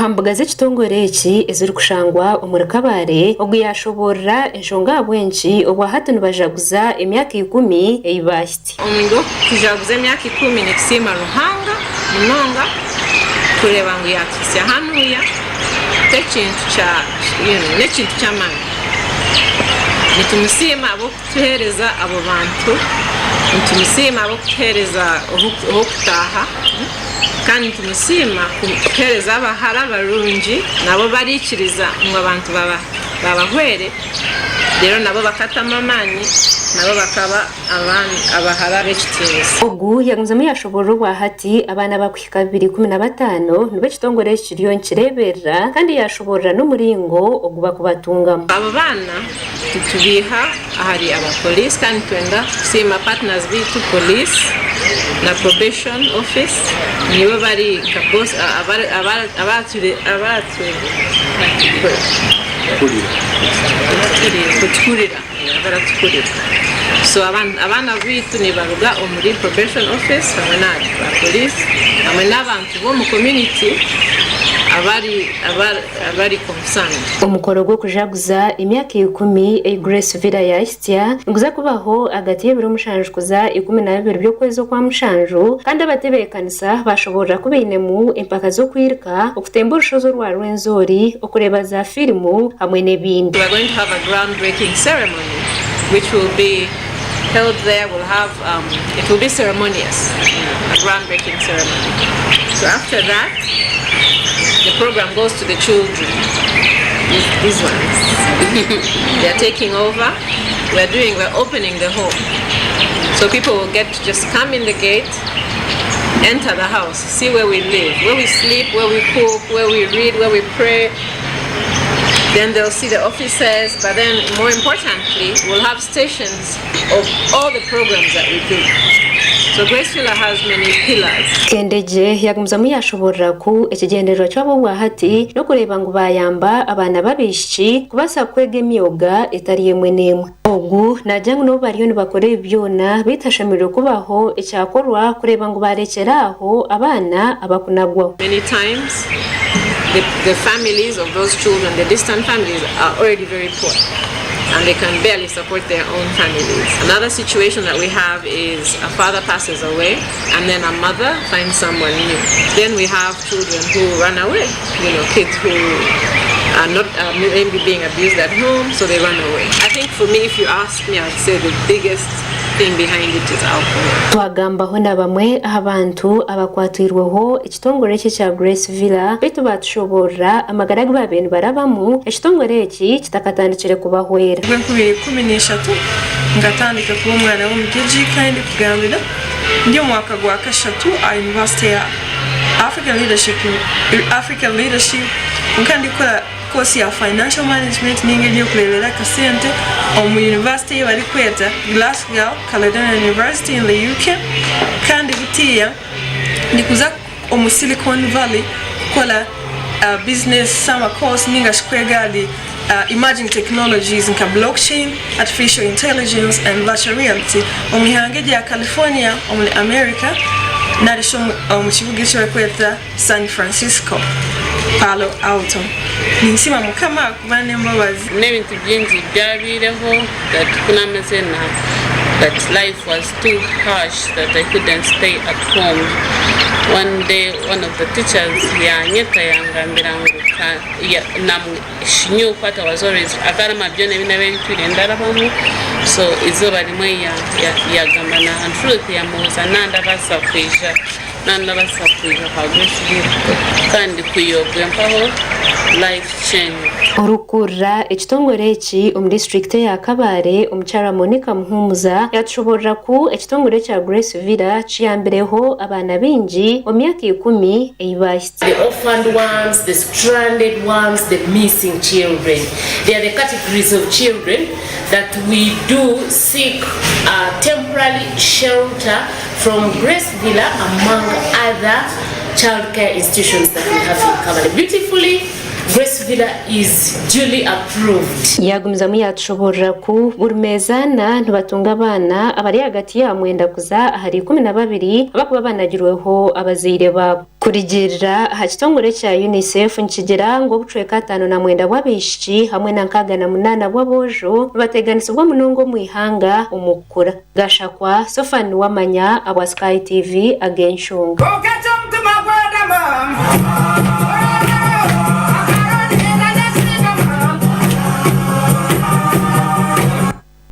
ahambuga z'ekitongore eki eziri kushangwa omuri Kabale ogu yashobora enshonga bwenki obwa hati nibajaguza emyaka 10 eibahiti omundu kujaguza emyaka 10 nikisiima ruhanga munonga kureba ngu yakisya hanuya tekintu nekintu ky'amaani nitumusiima abokutuheereza abo bantu nitumusiima abokutuheereza ohokutaaha kandi nitumusiima kutuheereza abahara barungi nabo barikiriza ngu abantu babahwere rero nabo bakatamu amaani nabo bakaba abahara b'ekitiinisa. Ogu yagumizamu yashobora obwa hati abaana bakuhika 215 nibo ekitongore kiriyo nikireeberera kandi yashoborera n'omuringo ogu bakubatungamu. Abo baana tutubiiha ahari abapoliisi kandi twenda kusiima partners biitu police na probation office nibo bari baratukurira so abana bitu nibaruga omuri probation office hamwe na police hamwe n'abantu bo mu community abari concerned. Omukoro gwo kujaguza emyaka 10 e GraceVilla yahitya nguza kubaho agati y'ebiro mushanju kuza 12 by'okwezi kwa mushanju kandi abatebekanisa bashobora kubeinemu empaka zo kwirika okutemba urushozo rwa rwenzori okureba za filmu hamwe n'ebindi. We are going to have a groundbreaking ceremony which will be held there. We'll have it will be ceremonious, a groundbreaking ceremony. So after that the program goes to the children. These ones. They are taking over. We're opening the home. So people will get to just come in the gate, enter the house, see where we live, where we sleep, where we cook, where we read, where we pray. Then they'll see the officers, but then more importantly, we'll have stations of all the programs that we do. So GraceVilla has many pillars. Kendeje yagumizamu yashobora ku ekigenderero cy'abo bwa hati no kureba ngo bayamba abana babishiki kubasa kwega emyoga etari yemwe nemwe. Ogu najyangu no bariyo nibakore byona bitashamiriro kubaho ecyakorwa kureba ngo barekeraho abana abakunagwa. Many times the families of those children, the distant families, are already very poor and they can barely support their own families. Another situation that we have is a father passes away and then a mother finds someone new. Then we have children who run away, kids who are not maybe being abused at home, so they run away. I think for me, if you ask me, I'd say the biggest thing behind it is alcohol. Twagambaho na bamwe abantu abakwatirweho ekitongore cya GraceVilla bitu batushobora amagaragu babenu barabamu ekitongore eki kitakatandikire kubahwera. Gwe kubiri 13 ngatandika kuba umwana wo mugiji kandi kugambira ndi mwaka gwa kashatu a University ya African Leadership kandi kora course ya financial management ningeje kurebera kasente mu university barikweta Glasgow Caledonian University in the UK kandi gutiya ndikuza mu Silicon Valley kola business summer course ninga shkwegali emerging technologies nka blockchain, artificial intelligence and virtual reality omuhangeje ya California mu America narisho mu kibuga cy'akweta San Francisco Palo Alto. Ninsima mukama kubane mbabazi n'ebintu byingi byabireho that kunameze na that life was too harsh that I couldn't stay at home. One day one of the teachers yanyeta yangambira ngo shinyo kwata was always akarama byone binabe bitwirendara bamu so izuba rimwe yagamba na truth ya muza nanda basakwija kwa GraceVilla kandi kuyobwe mpaho life change. Orukura ekitongore eki omu district ya Kabale omukyara Monica Muhumuza yatushobora ku ekitongore cya GraceVilla kiyambireho abana bingi mu myaka 10 eibahiti. The orphaned ones, the stranded ones, the missing children. They are the categories of children that we do seek temporary shelter from GraceVilla among other childcare institutions that we have in Kabale. Beautifully, GraceVilla is duly approved. Yagumza muyashobora ku burmezana ntibatunga abana abari hagati ya mwenda kuza hari 12 abakuba banagirweho abazire ba kurigirira hakitongore cya UNICEF nkigira ngo bucwe katano na mwenda w'abishi hamwe na 8 bw'abojo bateganisa ubwo munongo mu ihanga umukura gashakwa Sofani wamanya abwa Sky TV agenshunga.